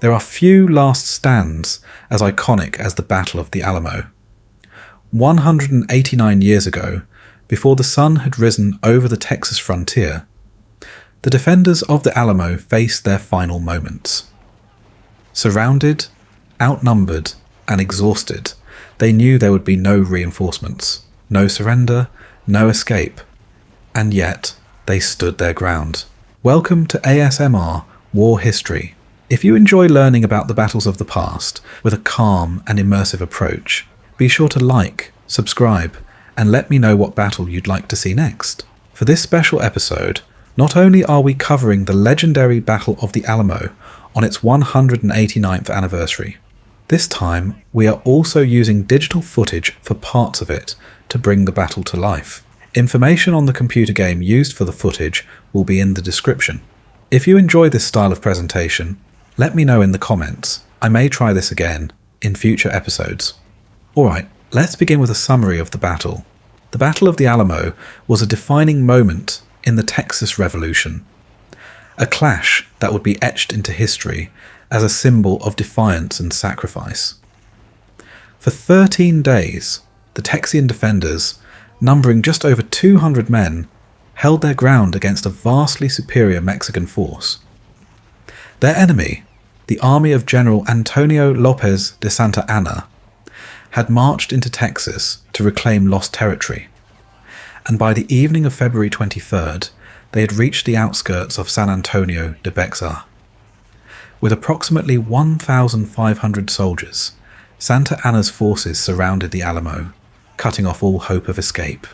There are few last stands as iconic as the Battle of the Alamo. 189 years ago, before the sun had risen over the Texas frontier, the defenders of the Alamo faced their final moments. Surrounded, outnumbered, and exhausted, they knew there would be no reinforcements, no surrender, no escape, and yet they stood their ground. Welcome to ASMR War History. If you enjoy learning about the battles of the past with a calm and immersive approach, be sure to like, subscribe, and let me know what battle you'd like to see next. For this special episode, not only are we covering the legendary Battle of the Alamo on its 189th anniversary, this time we are also using digital footage for parts of it to bring the battle to life. Information on the computer game used for the footage will be in the description. If you enjoy this style of presentation, let me know in the comments. I may try this again in future episodes. Alright, let's begin with a summary of the battle. The Battle of the Alamo was a defining moment in the Texas Revolution, a clash that would be etched into history as a symbol of defiance and sacrifice. For 13 days, the Texian defenders, numbering just over 200 men, held their ground against a vastly superior Mexican force. Their enemy, the army of General Antonio Lopez de Santa Anna, had marched into Texas to reclaim lost territory, and by the evening of February 23rd, they had reached the outskirts of San Antonio de Bexar. With approximately 1,500 soldiers, Santa Anna's forces surrounded the Alamo, cutting off all hope of escape.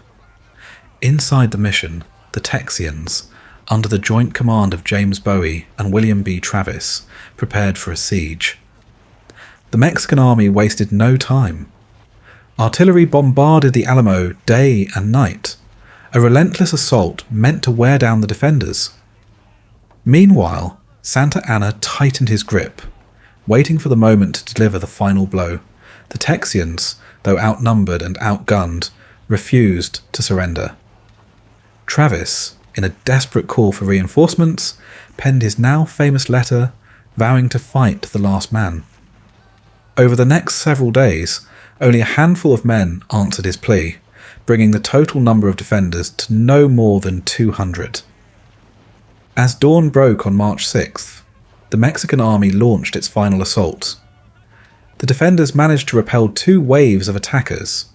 Inside the mission, the Texians, under the joint command of James Bowie and William B. Travis, prepared for a siege. The Mexican army wasted no time. Artillery bombarded the Alamo day and night, a relentless assault meant to wear down the defenders. Meanwhile, Santa Anna tightened his grip, waiting for the moment to deliver the final blow. The Texians, though outnumbered and outgunned, refused to surrender. Travis, in a desperate call for reinforcements, penned his now famous letter vowing to fight to the last man. Over the next several days, only a handful of men answered his plea, bringing the total number of defenders to no more than 200. As dawn broke on March 6th, the Mexican army launched its final assault. The defenders managed to repel 2 waves of attackers,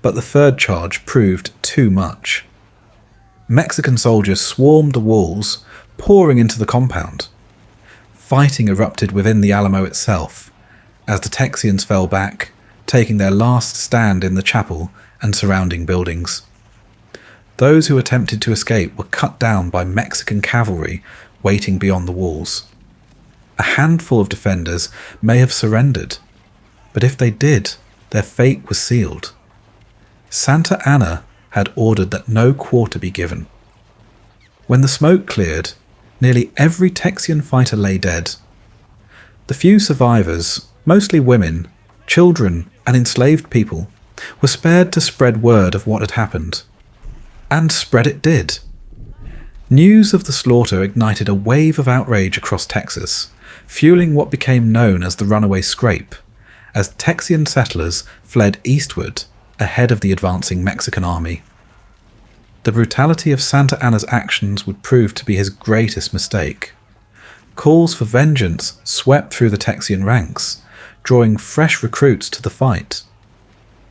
but the third charge proved too much. Mexican soldiers swarmed the walls, pouring into the compound. Fighting erupted within the Alamo itself, as the Texians fell back, taking their last stand in the chapel and surrounding buildings. Those who attempted to escape were cut down by Mexican cavalry waiting beyond the walls. A handful of defenders may have surrendered, but if they did, their fate was sealed. Santa Anna had ordered that no quarter be given. When the smoke cleared, nearly every Texian fighter lay dead. The few survivors, mostly women, children, and enslaved people, were spared to spread word of what had happened. And spread it did. News of the slaughter ignited a wave of outrage across Texas, fueling what became known as the Runaway Scrape, as Texian settlers fled eastward ahead of the advancing Mexican army. The brutality of Santa Anna's actions would prove to be his greatest mistake. Calls for vengeance swept through the Texian ranks, drawing fresh recruits to the fight.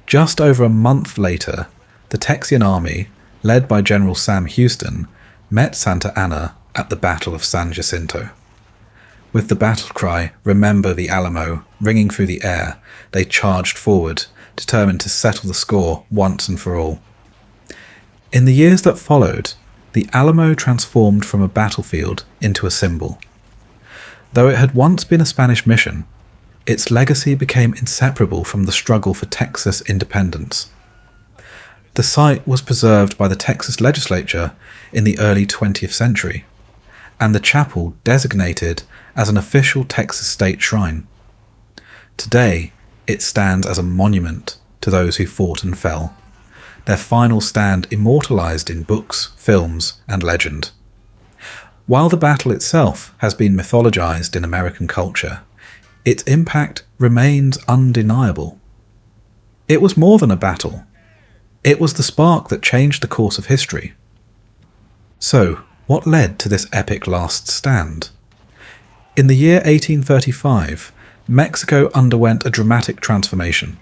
Just over a month later, the Texian army, led by General Sam Houston, met Santa Anna at the Battle of San Jacinto. With the battle cry, "Remember the Alamo," ringing through the air, they charged forward, determined to settle the score once and for all. In the years that followed, the Alamo transformed from a battlefield into a symbol. Though it had once been a Spanish mission, its legacy became inseparable from the struggle for Texas independence. The site was preserved by the Texas legislature in the early 20th century, and the chapel designated as an official Texas state shrine. Today, it stands as a monument to those who fought and fell, their final stand immortalized in books, films, and legend. While the battle itself has been mythologized in American culture, its impact remains undeniable. It was more than a battle. It was the spark that changed the course of history. So, what led to this epic last stand? In the year 1835, Mexico underwent a dramatic transformation.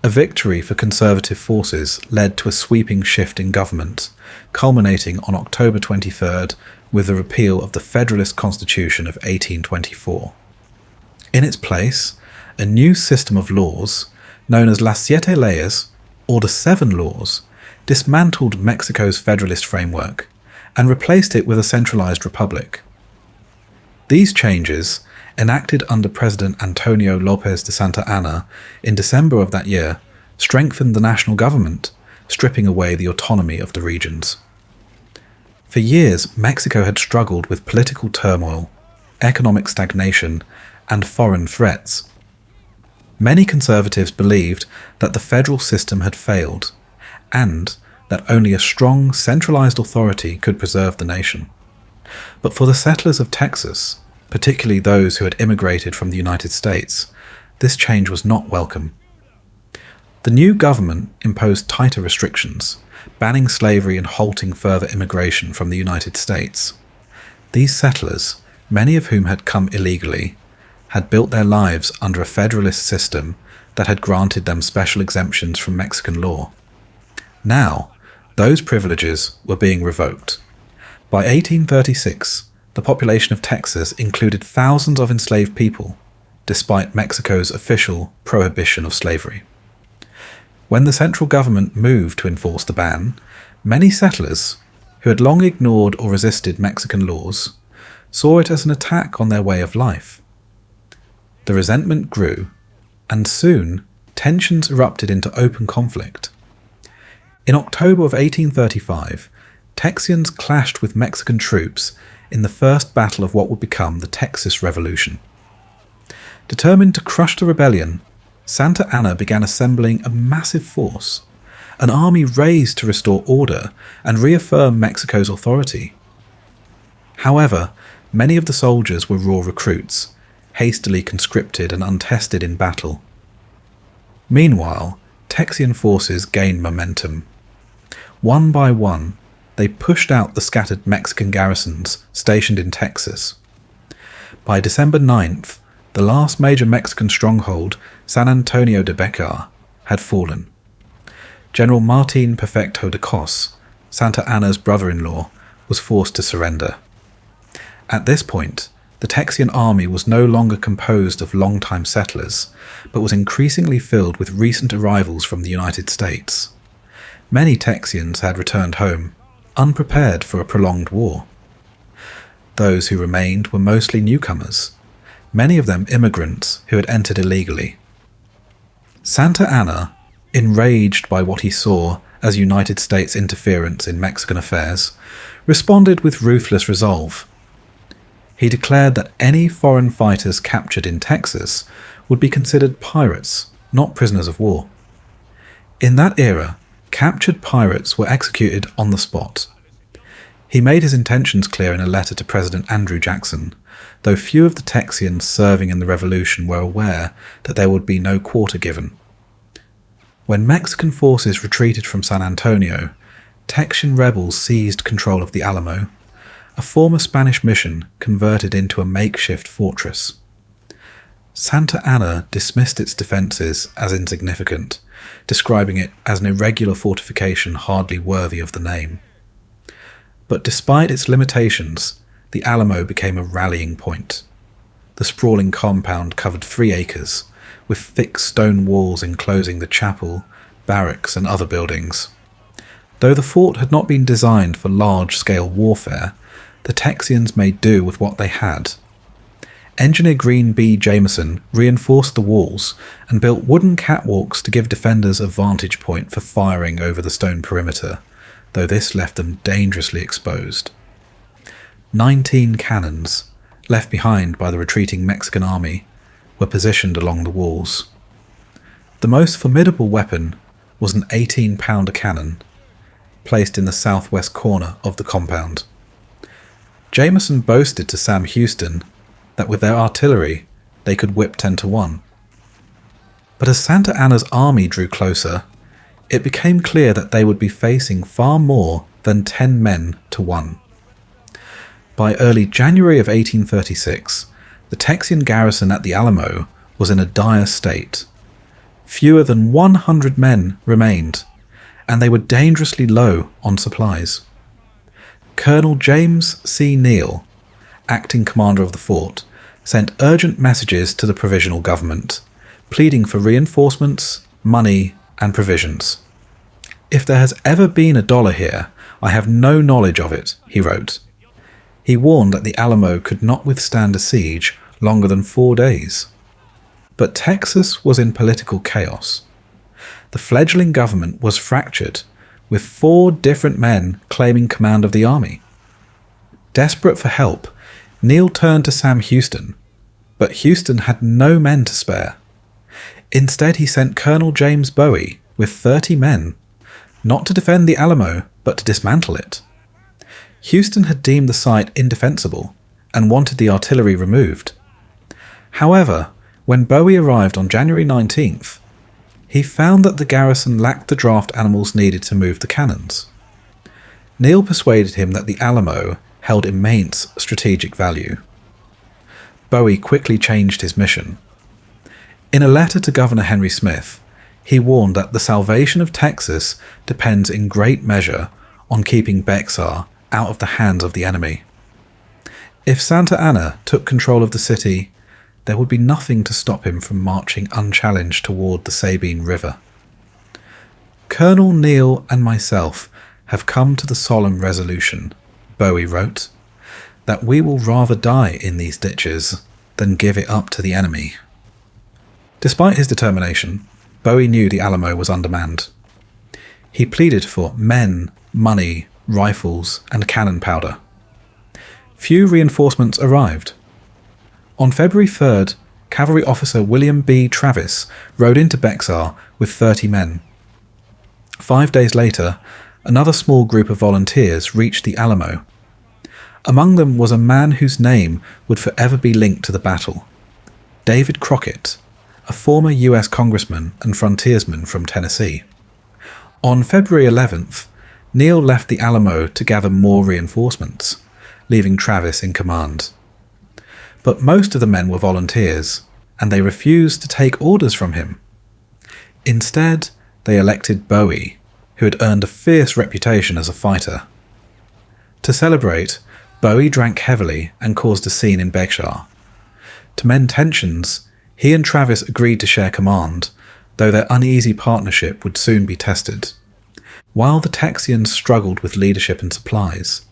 A victory for conservative forces led to a sweeping shift in government, culminating on October 23rd with the repeal of the Federalist Constitution of 1824. In its place, a new system of laws, known as Las Siete Leyes, or the Seven Laws, dismantled Mexico's federalist framework and replaced it with a centralized republic. These changes, enacted under President Antonio López de Santa Anna in December of that year, strengthened the national government, stripping away the autonomy of the regions. For years, Mexico had struggled with political turmoil, economic stagnation, and foreign threats. Many conservatives believed that the federal system had failed, and that only a strong, centralized authority could preserve the nation. But for the settlers of Texas, particularly those who had immigrated from the United States, this change was not welcome. The new government imposed tighter restrictions, banning slavery and halting further immigration from the United States. These settlers, many of whom had come illegally, had built their lives under a federalist system that had granted them special exemptions from Mexican law. Now, those privileges were being revoked. By 1836, the population of Texas included thousands of enslaved people, despite Mexico's official prohibition of slavery. When the central government moved to enforce the ban, many settlers, who had long ignored or resisted Mexican laws, saw it as an attack on their way of life. The resentment grew, and soon tensions erupted into open conflict. In October of 1835, Texians clashed with Mexican troops in the first battle of what would become the Texas Revolution. Determined to crush the rebellion, Santa Anna began assembling a massive force, an army raised to restore order and reaffirm Mexico's authority. However, many of the soldiers were raw recruits, hastily conscripted and untested in battle. Meanwhile, Texian forces gained momentum. One by one, they pushed out the scattered Mexican garrisons stationed in Texas. By December 9th, the last major Mexican stronghold, San Antonio de Becar, had fallen. General Martín Perfecto de Cos, Santa Anna's brother-in-law, was forced to surrender. At this point, the Texian army was no longer composed of long-time settlers, but was increasingly filled with recent arrivals from the United States. Many Texians had returned home, unprepared for a prolonged war. Those who remained were mostly newcomers, many of them immigrants who had entered illegally. Santa Anna, enraged by what he saw as United States interference in Mexican affairs, responded with ruthless resolve. He declared that any foreign fighters captured in Texas would be considered pirates, not prisoners of war. In that era, captured pirates were executed on the spot. He made his intentions clear in a letter to President Andrew Jackson, though few of the Texians serving in the revolution were aware that there would be no quarter given. When Mexican forces retreated from San Antonio, Texian rebels seized control of the Alamo, a former Spanish mission converted into a makeshift fortress. Santa Anna dismissed its defences as insignificant, describing it as an irregular fortification hardly worthy of the name. But despite its limitations, the Alamo became a rallying point. The sprawling compound covered 3 acres, with thick stone walls enclosing the chapel, barracks and other buildings. Though the fort had not been designed for large-scale warfare, the Texians made do with what they had. Engineer Green B. Jameson reinforced the walls and built wooden catwalks to give defenders a vantage point for firing over the stone perimeter, though this left them dangerously exposed. 19 cannons, left behind by the retreating Mexican army, were positioned along the walls. The most formidable weapon was an 18-pounder cannon, placed in the southwest corner of the compound. Jameson boasted to Sam Houston that with their artillery, they could whip 10 to 1. But as Santa Anna's army drew closer, it became clear that they would be facing far more than 10 men to 1. By early January of 1836, the Texian garrison at the Alamo was in a dire state. Fewer than 100 men remained, and they were dangerously low on supplies. Colonel James C. Neal, acting commander of the fort, sent urgent messages to the provisional government, pleading for reinforcements, money, and provisions. "If there has ever been a dollar here, I have no knowledge of it," he wrote. He warned that the Alamo could not withstand a siege longer than 4 days. But Texas was in political chaos. The fledgling government was fractured, with 4 different men claiming command of the army. Desperate for help, Neal turned to Sam Houston, but Houston had no men to spare. Instead, he sent Colonel James Bowie with 30 men, not to defend the Alamo, but to dismantle it. Houston had deemed the site indefensible and wanted the artillery removed. However, when Bowie arrived on January 19th, he found that the garrison lacked the draft animals needed to move the cannons. Neal persuaded him that the Alamo held immense strategic value. Bowie quickly changed his mission. In a letter to Governor Henry Smith, he warned that the salvation of Texas depends in great measure on keeping Bexar out of the hands of the enemy. If Santa Anna took control of the city, there would be nothing to stop him from marching unchallenged toward the Sabine River. "Colonel Neal and myself have come to the solemn resolution," Bowie wrote, "that we will rather die in these ditches than give it up to the enemy." Despite his determination, Bowie knew the Alamo was undermanned. He pleaded for men, money, rifles, and cannon powder. Few reinforcements arrived. On February 3rd, cavalry officer William B. Travis rode into Bexar with 30 men. 5 days later, another small group of volunteers reached the Alamo. Among them was a man whose name would forever be linked to the battle: David Crockett, a former US congressman and frontiersman from Tennessee. On February 11th, Neal left the Alamo to gather more reinforcements, leaving Travis in command. But most of the men were volunteers, and they refused to take orders from him. Instead, they elected Bowie, who had earned a fierce reputation as a fighter. To celebrate, Bowie drank heavily and caused a scene in Bexar. To mend tensions, he and Travis agreed to share command, though their uneasy partnership would soon be tested. While the Texians struggled with leadership and supplies,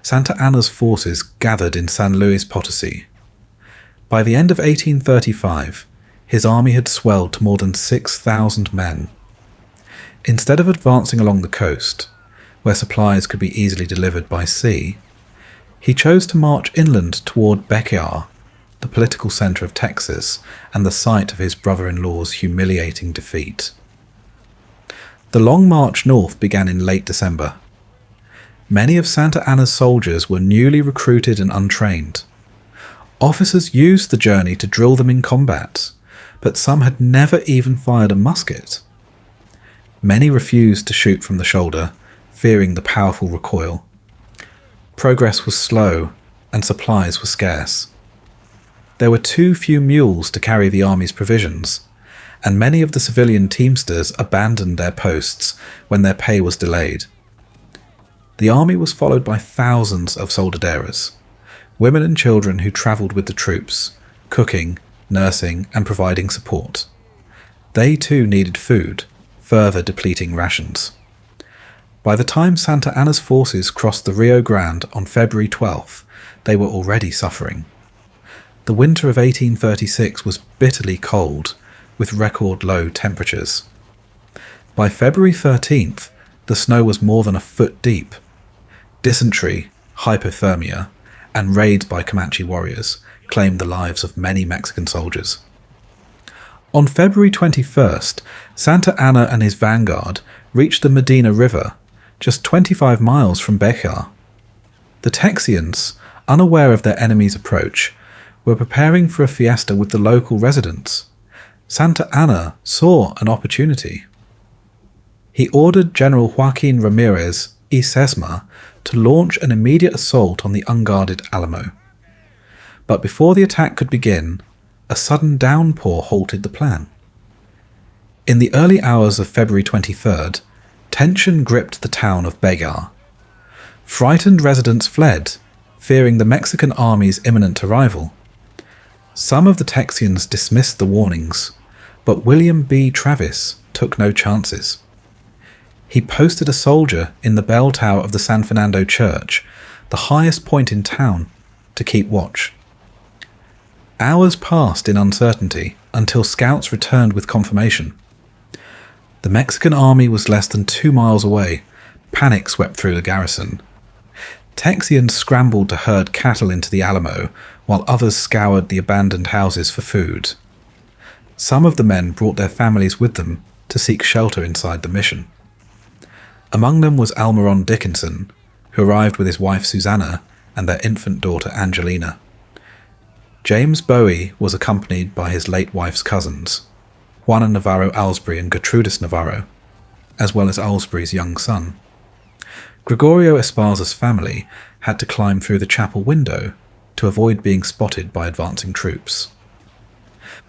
Santa Anna's forces gathered in San Luis Potosi. By the end of 1835, his army had swelled to more than 6,000 men. Instead of advancing along the coast, where supplies could be easily delivered by sea, he chose to march inland toward Bexar, the political centre of Texas and the site of his brother-in-law's humiliating defeat. The long march north began in late December. Many of Santa Anna's soldiers were newly recruited and untrained. Officers used the journey to drill them in combat, but some had never even fired a musket. Many refused to shoot from the shoulder, fearing the powerful recoil. Progress was slow, and supplies were scarce. There were too few mules to carry the army's provisions, and many of the civilian teamsters abandoned their posts when their pay was delayed. The army was followed by thousands of soldaderas, women and children who travelled with the troops, cooking, nursing, and providing support. They too needed food, further depleting rations. By the time Santa Anna's forces crossed the Rio Grande on February 12th, they were already suffering. The winter of 1836 was bitterly cold, with record low temperatures. By February 13th, the snow was more than a foot deep. Dysentery, hypothermia, and raids by Comanche warriors claimed the lives of many Mexican soldiers. On February 21st, Santa Anna and his vanguard reached the Medina River, just 25 miles from Bexar. The Texians, unaware of their enemy's approach, were preparing for a fiesta with the local residents. Santa Anna saw an opportunity. He ordered General Joaquin Ramirez y Sesma to launch an immediate assault on the unguarded Alamo. But before the attack could begin, a sudden downpour halted the plan. In the early hours of February 23rd, tension gripped the town of Begar. Frightened residents fled, fearing the Mexican army's imminent arrival. Some of the Texians dismissed the warnings, but William B. Travis took no chances. He posted a soldier in the bell tower of the San Fernando Church, the highest point in town, to keep watch. Hours passed in uncertainty until scouts returned with confirmation. The Mexican army was less than 2 miles away. Panic swept through the garrison. Texians scrambled to herd cattle into the Alamo, while others scoured the abandoned houses for food. Some of the men brought their families with them to seek shelter inside the mission. Among them was Almiron Dickinson, who arrived with his wife Susanna and their infant daughter Angelina. James Bowie was accompanied by his late wife's cousins, Juana Navarro Alsbury and Gertrudis Navarro, as well as Alsbury's young son. Gregorio Esparza's family had to climb through the chapel window to avoid being spotted by advancing troops.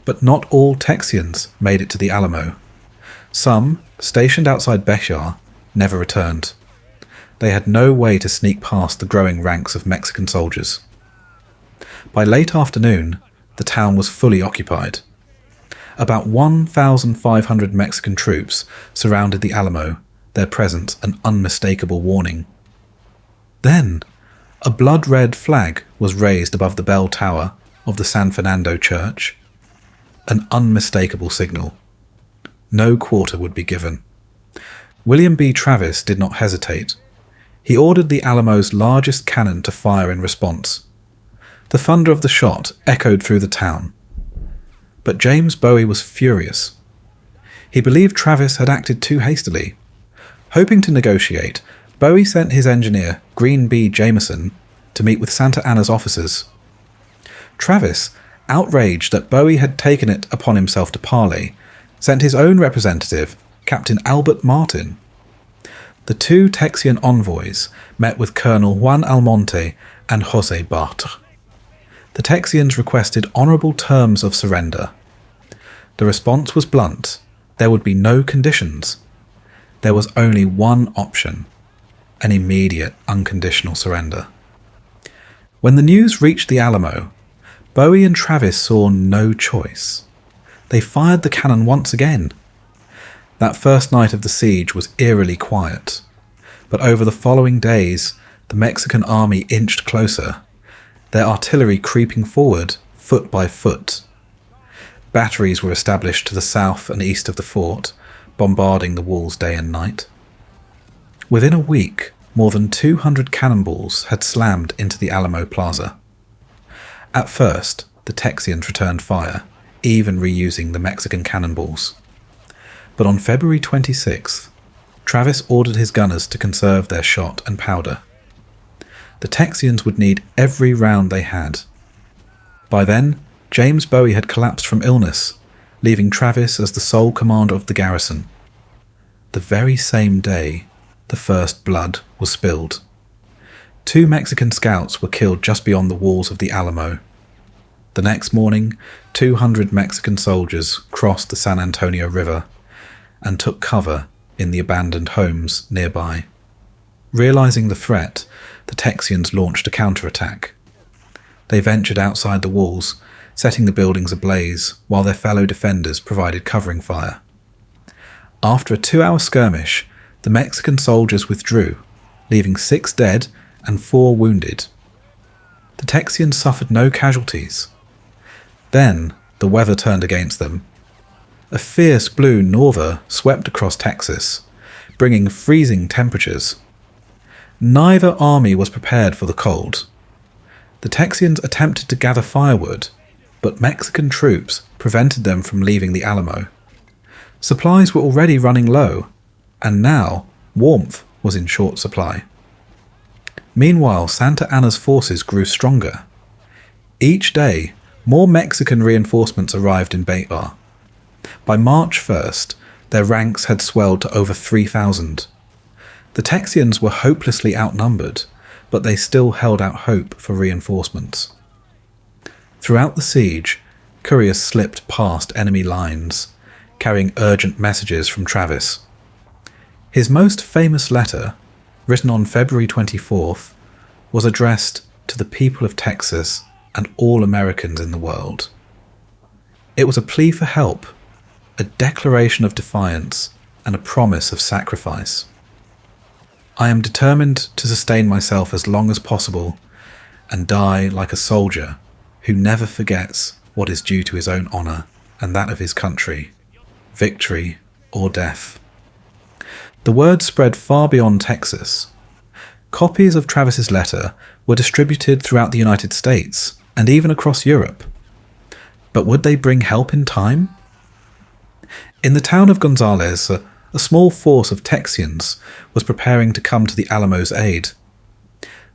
But not all Texians made it to the Alamo. Some, stationed outside Bejar, never returned. They had no way to sneak past the growing ranks of Mexican soldiers. By late afternoon, the town was fully occupied. About 1,500 Mexican troops surrounded the Alamo, their presence an unmistakable warning. Then, a blood-red flag was raised above the bell tower of the San Fernando Church. An unmistakable signal. No quarter would be given. William B. Travis did not hesitate. He ordered the Alamo's largest cannon to fire in response. The thunder of the shot echoed through the town. But James Bowie was furious. He believed Travis had acted too hastily. Hoping to negotiate, Bowie sent his engineer, Green B. Jameson, to meet with Santa Anna's officers. Travis, outraged that Bowie had taken it upon himself to parley, sent his own representative, Captain Albert Martin. The two Texian envoys met with Colonel Juan Almonte and José Bartre. The Texians requested honourable terms of surrender. The response was blunt. There would be no conditions. There was only one option: an immediate, unconditional surrender. When the news reached the Alamo, Bowie and Travis saw no choice. They fired the cannon once again. That first night of the siege was eerily quiet, but over the following days, the Mexican army inched closer, their artillery creeping forward, foot by foot. Batteries were established to the south and east of the fort, bombarding the walls day and night. Within a week, more than 200 cannonballs had slammed into the Alamo Plaza. At first, the Texians returned fire, even reusing the Mexican cannonballs. But on February 26th, Travis ordered his gunners to conserve their shot and powder. The Texians would need every round they had. By then, James Bowie had collapsed from illness, leaving Travis as the sole commander of the garrison. The very same day, the first blood was spilled. 2 Mexican scouts were killed just beyond the walls of the Alamo. The next morning, 200 Mexican soldiers crossed the San Antonio River and took cover in the abandoned homes nearby. Realizing the threat, the Texians launched a counterattack. They ventured outside the walls, setting the buildings ablaze while their fellow defenders provided covering fire. After a 2-hour skirmish, the Mexican soldiers withdrew, leaving 6 dead and 4 wounded. The Texians suffered no casualties. Then the weather turned against them. A fierce blue norther swept across Texas, bringing freezing temperatures. Neither army was prepared for the cold. The Texians attempted to gather firewood, but Mexican troops prevented them from leaving the Alamo. Supplies were already running low, and now warmth was in short supply. Meanwhile, Santa Anna's forces grew stronger. Each day, More Mexican reinforcements arrived in Beitar. By March 1st, their ranks had swelled to over 3,000. The Texians were hopelessly outnumbered, but they still held out hope for reinforcements. Throughout the siege, couriers slipped past enemy lines, carrying urgent messages from Travis. His most famous letter, written on February 24th, was addressed to the people of Texas and all Americans in the world. It was a plea for help, a declaration of defiance, and a promise of sacrifice. I am determined to sustain myself as long as possible and die like a soldier who never forgets what is due to his own honor and that of his country, victory or death. The word spread far beyond Texas. Copies of Travis's letter were distributed throughout the United States and even across Europe. But would they bring help in time? In the town of Gonzales, a small force of Texians was preparing to come to the Alamo's aid.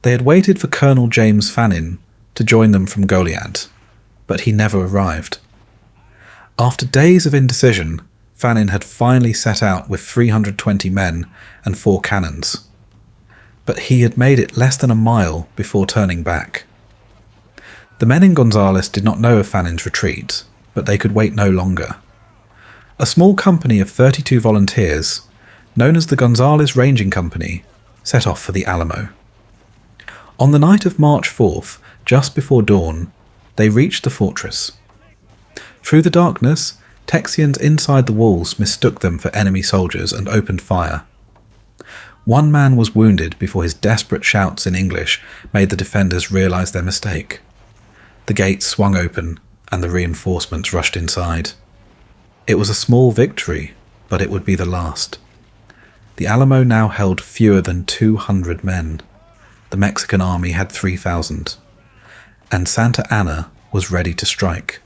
They had waited for Colonel James Fannin to join them from Goliad, but he never arrived. After days of indecision, Fannin had finally set out with 320 men and 4 cannons. But he had made it less than a mile before turning back. The men in Gonzales did not know of Fannin's retreat, but they could wait no longer. A small company of 32 volunteers, known as the Gonzales Ranging Company, set off for the Alamo. On the night of March 4th, just before dawn, they reached the fortress. Through the darkness, Texians inside the walls mistook them for enemy soldiers and opened fire. One man was wounded before his desperate shouts in English made the defenders realize their mistake. The gates swung open and the reinforcements rushed inside. It was a small victory, but it would be the last. The Alamo now held fewer than 200 men. The Mexican army had 3,000. And Santa Anna was ready to strike.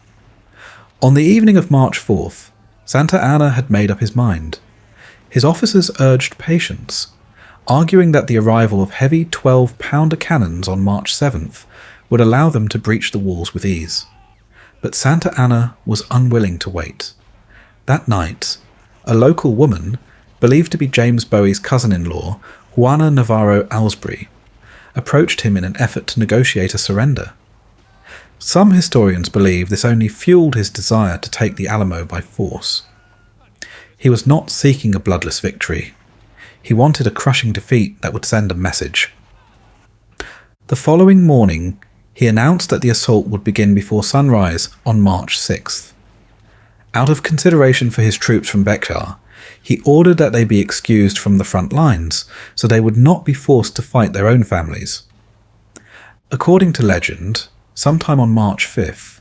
On the evening of March 4th, Santa Anna had made up his mind. His officers urged patience, arguing that the arrival of heavy 12-pounder cannons on March 7th would allow them to breach the walls with ease. But Santa Anna was unwilling to wait. That night, a local woman, believed to be James Bowie's cousin-in-law, Juana Navarro Alsbury, approached him in an effort to negotiate a surrender. Some historians believe this only fueled his desire to take the Alamo by force. He was not seeking a bloodless victory. He wanted a crushing defeat that would send a message. The following morning, he announced that the assault would begin before sunrise on March 6th. Out of consideration for his troops from Beitar, he ordered that they be excused from the front lines so they would not be forced to fight their own families. According to legend, sometime on March 5th,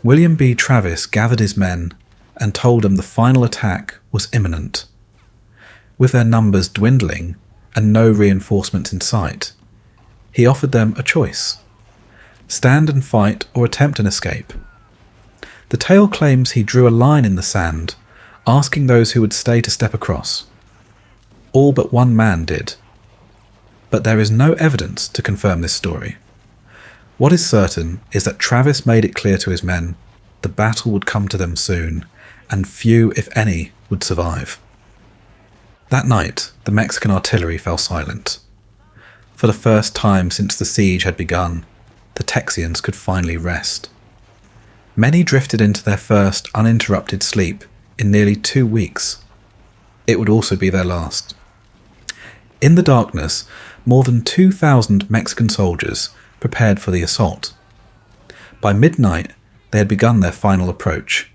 William B. Travis gathered his men and told them the final attack was imminent. With their numbers dwindling and no reinforcements in sight, he offered them a choice: stand and fight or attempt an escape. The tale claims he drew a line in the sand, asking those who would stay to step across. All but one man did. But there is no evidence to confirm this story. What is certain is that Travis made it clear to his men the battle would come to them soon, and few, if any, would survive. That night, the Mexican artillery fell silent. For the first time since the siege had begun, the Texians could finally rest. Many drifted into their first uninterrupted sleep in nearly 2 weeks. It would also be their last. In the darkness, more than 2,000 Mexican soldiers prepared for the assault. By midnight, they had begun their final approach.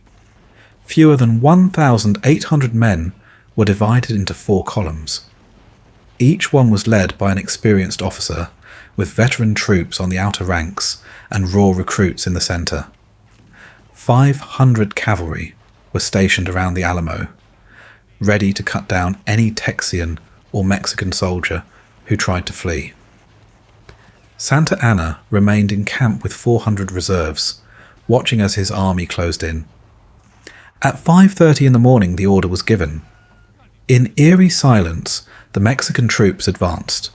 Fewer than 1,800 men were divided into 4 columns. Each one was led by an experienced officer, with veteran troops on the outer ranks and raw recruits in the centre. 500 cavalry were stationed around the Alamo, ready to cut down any Texian or Mexican soldier who tried to flee. Santa Anna remained in camp with 400 reserves, watching as his army closed in. At 5:30 in the morning, the order was given. In eerie silence, the Mexican troops advanced.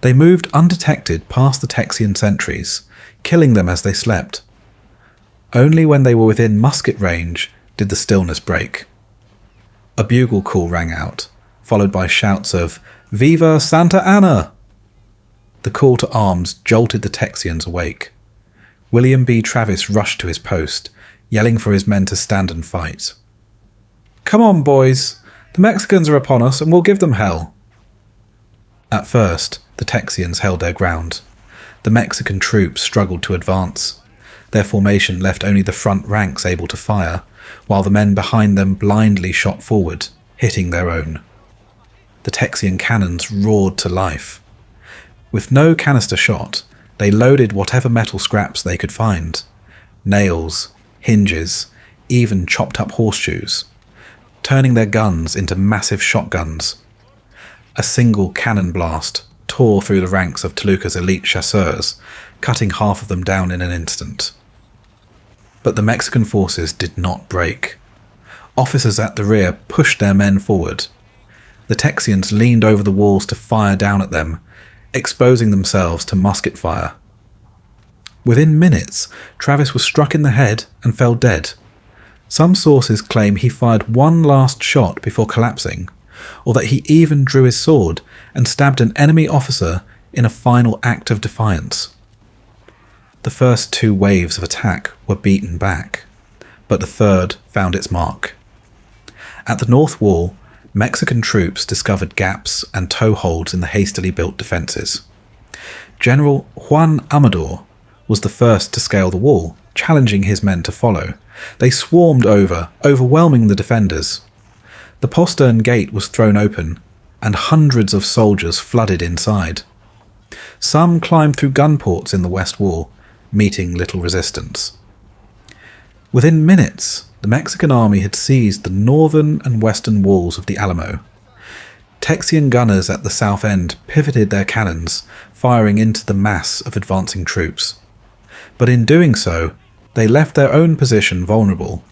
They moved undetected past the Texian sentries, killing them as they slept. Only when they were within musket range did the stillness break. A bugle call rang out, followed by shouts of "Viva Santa Anna!" The call to arms jolted the Texians awake. William B. Travis rushed to his post, yelling for his men to stand and fight. "Come on, boys! The Mexicans are upon us, and we'll give them hell." At first, the Texians held their ground. The Mexican troops struggled to advance. Their formation left only the front ranks able to fire, while the men behind them blindly shot forward, hitting their own. The Texian cannons roared to life. With no canister shot, they loaded whatever metal scraps they could find. Nails, hinges, even chopped up horseshoes, turning their guns into massive shotguns. A single cannon blast tore through the ranks of Toluca's elite chasseurs, cutting half of them down in an instant. But the Mexican forces did not break. Officers at the rear pushed their men forward. The Texians leaned over the walls to fire down at them, exposing themselves to musket fire. Within minutes, Travis was struck in the head and fell dead. Some sources claim he fired one last shot before collapsing, or that he even drew his sword and stabbed an enemy officer in a final act of defiance. The first 2 waves of attack were beaten back, but the third found its mark. At the north wall, Mexican troops discovered gaps and toeholds in the hastily built defences. General Juan Amador was the first to scale the wall, challenging his men to follow. They swarmed overwhelming the defenders. The postern gate was thrown open, and hundreds of soldiers flooded inside. Some climbed through gun ports in the west wall, meeting little resistance. Within minutes, the Mexican army had seized the northern and western walls of the Alamo. Texian gunners at the south end pivoted their cannons, firing into the mass of advancing troops. But in doing so, they left their own position vulnerable.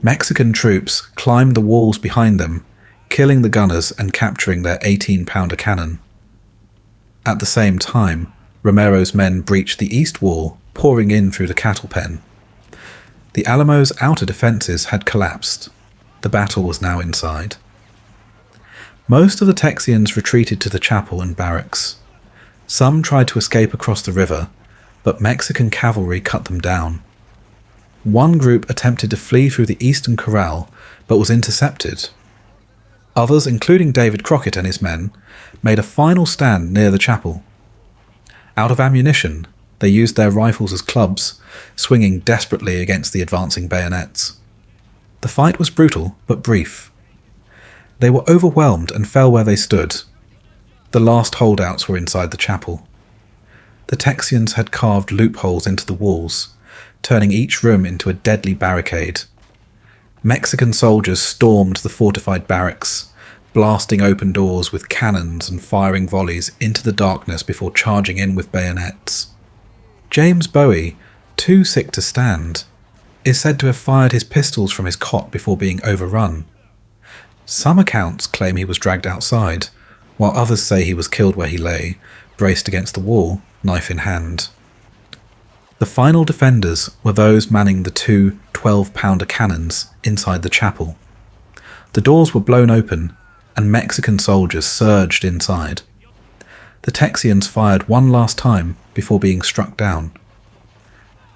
Mexican troops climbed the walls behind them, killing the gunners and capturing their 18-pounder cannon. At the same time, Romero's men breached the east wall, pouring in through the cattle pen. The Alamo's outer defences had collapsed. The battle was now inside. Most of the Texians retreated to the chapel and barracks. Some tried to escape across the river, but Mexican cavalry cut them down. One group attempted to flee through the eastern corral, but was intercepted. Others, including David Crockett and his men, made a final stand near the chapel. Out of ammunition, they used their rifles as clubs, swinging desperately against the advancing bayonets. The fight was brutal, but brief. They were overwhelmed and fell where they stood. The last holdouts were inside the chapel. The Texians had carved loopholes into the walls, turning each room into a deadly barricade. Mexican soldiers stormed the fortified barracks, blasting open doors with cannons and firing volleys into the darkness before charging in with bayonets. James Bowie, too sick to stand, is said to have fired his pistols from his cot before being overrun. Some accounts claim he was dragged outside, while others say he was killed where he lay, braced against the wall, knife in hand. The final defenders were those manning the 2 12-pounder cannons inside the chapel. The doors were blown open, and Mexican soldiers surged inside. The Texians fired one last time before being struck down.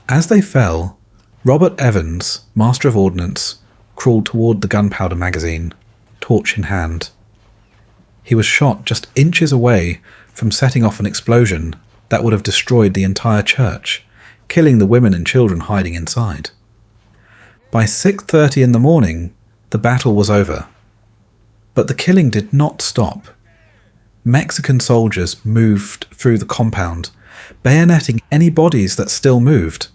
As they fell, Robert Evans, Master of Ordnance, crawled toward the gunpowder magazine, torch in hand. He was shot just inches away from setting off an explosion that would have destroyed the entire church, killing the women and children hiding inside. By 6:30 in the morning, the battle was over. But the killing did not stop. Mexican soldiers moved through the compound, bayoneting any bodies that still moved.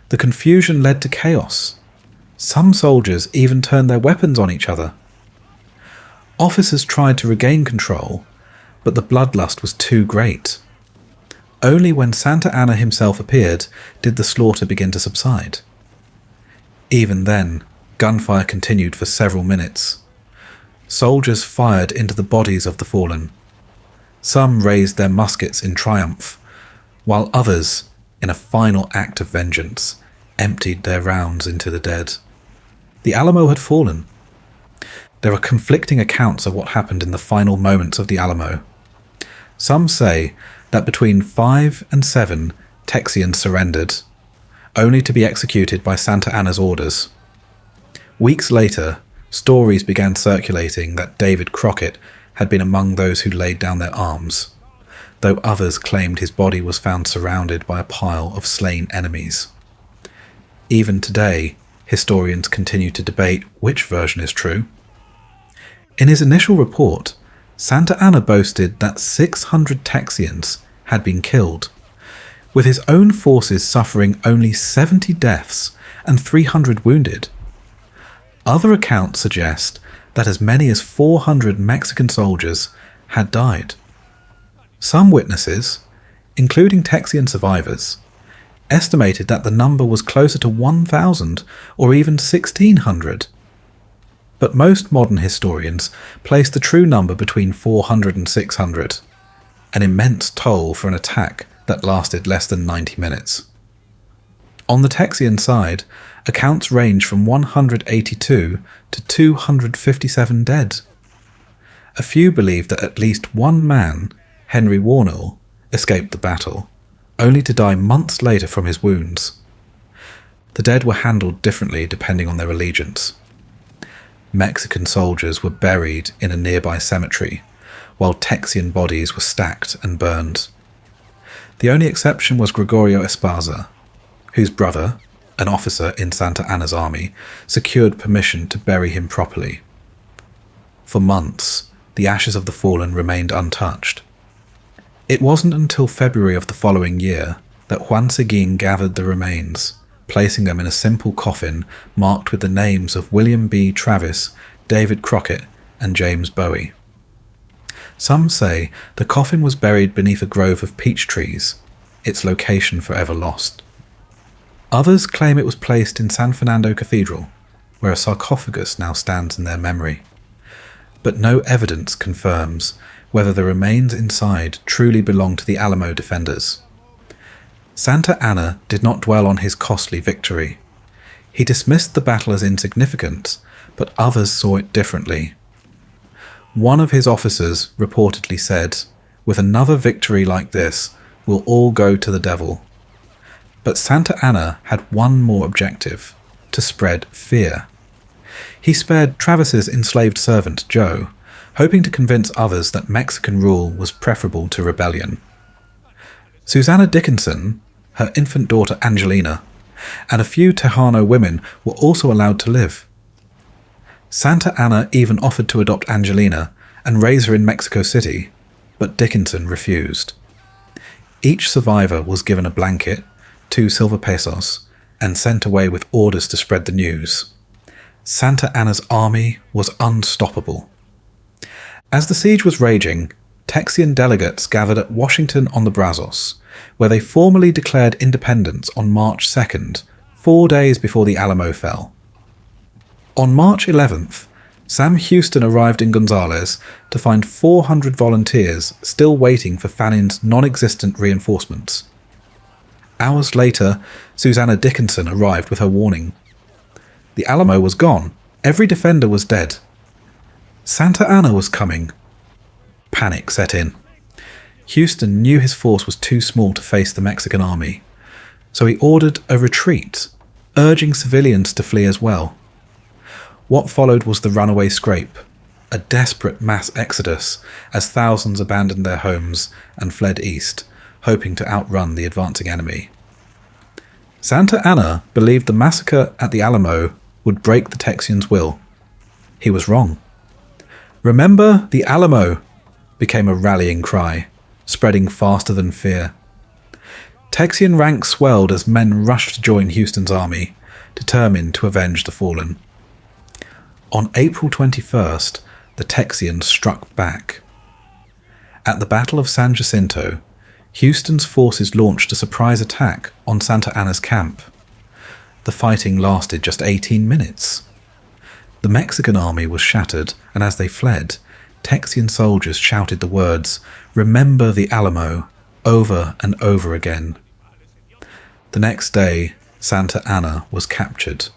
The confusion led to chaos. Some soldiers even turned their weapons on each other. Officers tried to regain control, but the bloodlust was too great. Only when Santa Anna himself appeared did the slaughter begin to subside. Even then, gunfire continued for several minutes. Soldiers fired into the bodies of the fallen. Some raised their muskets in triumph, while others, in a final act of vengeance, emptied their rounds into the dead. The Alamo had fallen. There are conflicting accounts of what happened in the final moments of the Alamo. Some say that between 5 and 7 Texians surrendered, only to be executed by Santa Anna's orders. Weeks later, stories began circulating that David Crockett had been among those who laid down their arms, though others claimed his body was found surrounded by a pile of slain enemies. Even today, historians continue to debate which version is true. In his initial report, Santa Anna boasted that 600 Texians had been killed, with his own forces suffering only 70 deaths and 300 wounded. Other accounts suggest that as many as 400 Mexican soldiers had died. Some witnesses, including Texian survivors, estimated that the number was closer to 1,000 or even 1,600. But most modern historians place the true number between 400 and 600, an immense toll for an attack that lasted less than 90 minutes. On the Texian side, accounts range from 182 to 257 dead. A few believe that at least one man, Henry Warnell, escaped the battle, only to die months later from his wounds. The dead were handled differently depending on their allegiance. Mexican soldiers were buried in a nearby cemetery, while Texian bodies were stacked and burned. The only exception was Gregorio Esparza, whose brother, an officer in Santa Anna's army, secured permission to bury him properly. For months, the ashes of the fallen remained untouched. It wasn't until February of the following year that Juan Seguin gathered the remains, placing them in a simple coffin marked with the names of William B. Travis, David Crockett, and James Bowie. Some say the coffin was buried beneath a grove of peach trees, its location forever lost. Others claim it was placed in San Fernando Cathedral, where a sarcophagus now stands in their memory. But no evidence confirms whether the remains inside truly belong to the Alamo defenders. Santa Anna did not dwell on his costly victory. He dismissed the battle as insignificant, but others saw it differently. One of his officers reportedly said, "With another victory like this, we'll all go to the devil." But Santa Anna had one more objective: to spread fear. He spared Travis's enslaved servant Joe, hoping to convince others that Mexican rule was preferable to rebellion. Susanna Dickinson, her infant daughter Angelina, and a few Tejano women were also allowed to live. Santa Anna even offered to adopt Angelina and raise her in Mexico City, but Dickinson refused. Each survivor was given a blanket, 2 silver pesos, and sent away with orders to spread the news. Santa Anna's army was unstoppable. As the siege was raging, Texian delegates gathered at Washington on the Brazos, where they formally declared independence on March 2nd, 4 days before the Alamo fell. On March 11th, Sam Houston arrived in Gonzales to find 400 volunteers still waiting for Fannin's non-existent reinforcements. Hours later, Susanna Dickinson arrived with her warning. The Alamo was gone. Every defender was dead. Santa Anna was coming. Panic set in. Houston knew his force was too small to face the Mexican army, so he ordered a retreat, urging civilians to flee as well. What followed was the runaway scrape, a desperate mass exodus as thousands abandoned their homes and fled east, hoping to outrun the advancing enemy. Santa Anna believed the massacre at the Alamo would break the Texians' will. He was wrong. "Remember the Alamo," became a rallying cry, spreading faster than fear. Texian ranks swelled as men rushed to join Houston's army, determined to avenge the fallen. On April 21st, the Texians struck back. At the Battle of San Jacinto, Houston's forces launched a surprise attack on Santa Anna's camp. The fighting lasted just 18 minutes. The Mexican army was shattered, and as they fled, Texian soldiers shouted the words, "Remember the Alamo," over and over again. The next day, Santa Anna was captured.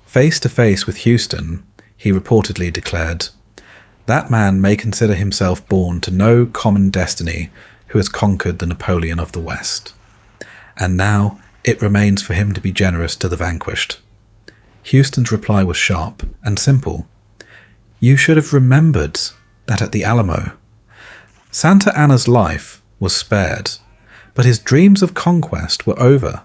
Face to face with Houston, he reportedly declared, "That man may consider himself born to no common destiny who has conquered the Napoleon of the West. And now it remains for him to be generous to the vanquished." Houston's reply was sharp and simple. "You should have remembered that at the Alamo." Santa Anna's life was spared, but his dreams of conquest were over.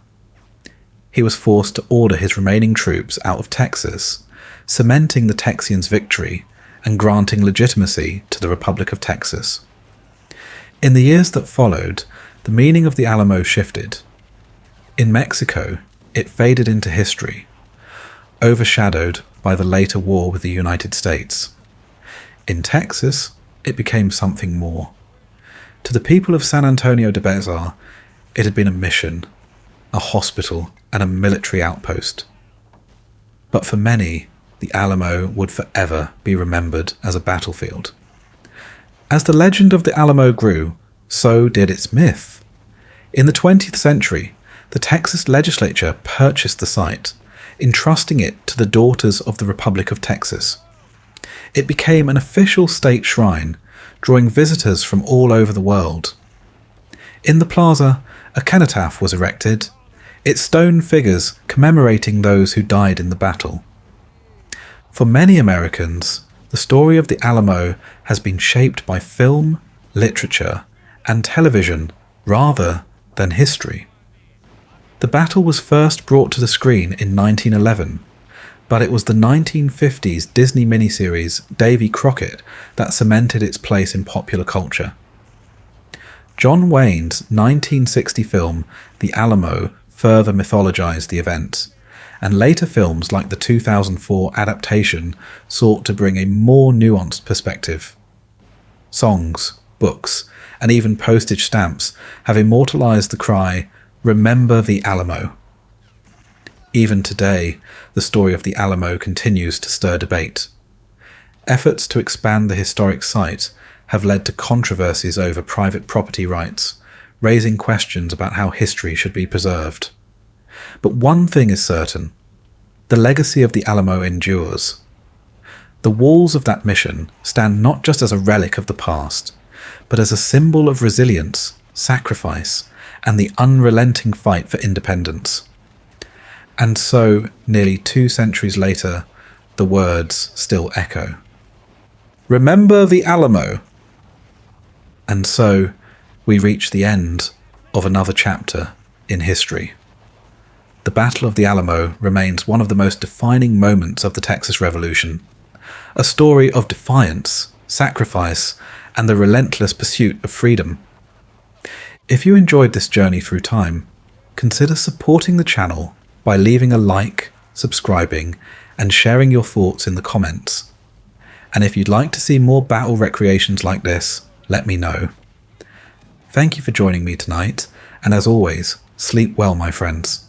He was forced to order his remaining troops out of Texas, cementing the Texians' victory and granting legitimacy to the Republic of Texas. In the years that followed, the meaning of the Alamo shifted. In Mexico, it faded into history, overshadowed by the later war with the United States. In Texas, it became something more. To the people of San Antonio de Bezar, it had been a mission, a hospital, and a military outpost. But for many, the Alamo would forever be remembered as a battlefield. As the legend of the Alamo grew, so did its myth. In the 20th century, the Texas legislature purchased the site, entrusting it to the Daughters of the Republic of Texas. It became an official state shrine, drawing visitors from all over the world. In the plaza, a cenotaph was erected, its stone figures commemorating those who died in the battle. For many Americans, the story of the Alamo has been shaped by film, literature, and television rather than history. The battle was first brought to the screen in 1911, but it was the 1950s Disney miniseries Davy Crockett that cemented its place in popular culture. John Wayne's 1960 film The Alamo further mythologized the event, and later films like the 2004 adaptation sought to bring a more nuanced perspective. Songs, books, and even postage stamps have immortalized the cry, "Remember the Alamo." Even today, the story of the Alamo continues to stir debate. Efforts to expand the historic site have led to controversies over private property rights, raising questions about how history should be preserved. But one thing is certain: the legacy of the Alamo endures. The walls of that mission stand not just as a relic of the past, but as a symbol of resilience, sacrifice, and the unrelenting fight for independence. And so, nearly 2 centuries later, the words still echo. Remember the Alamo! And so, we reach the end of another chapter in history. The Battle of the Alamo remains one of the most defining moments of the Texas Revolution, a story of defiance, sacrifice, and the relentless pursuit of freedom. If you enjoyed this journey through time, consider supporting the channel by leaving a like, subscribing, and sharing your thoughts in the comments. And if you'd like to see more battle recreations like this, let me know. Thank you for joining me tonight, and as always, sleep well, my friends.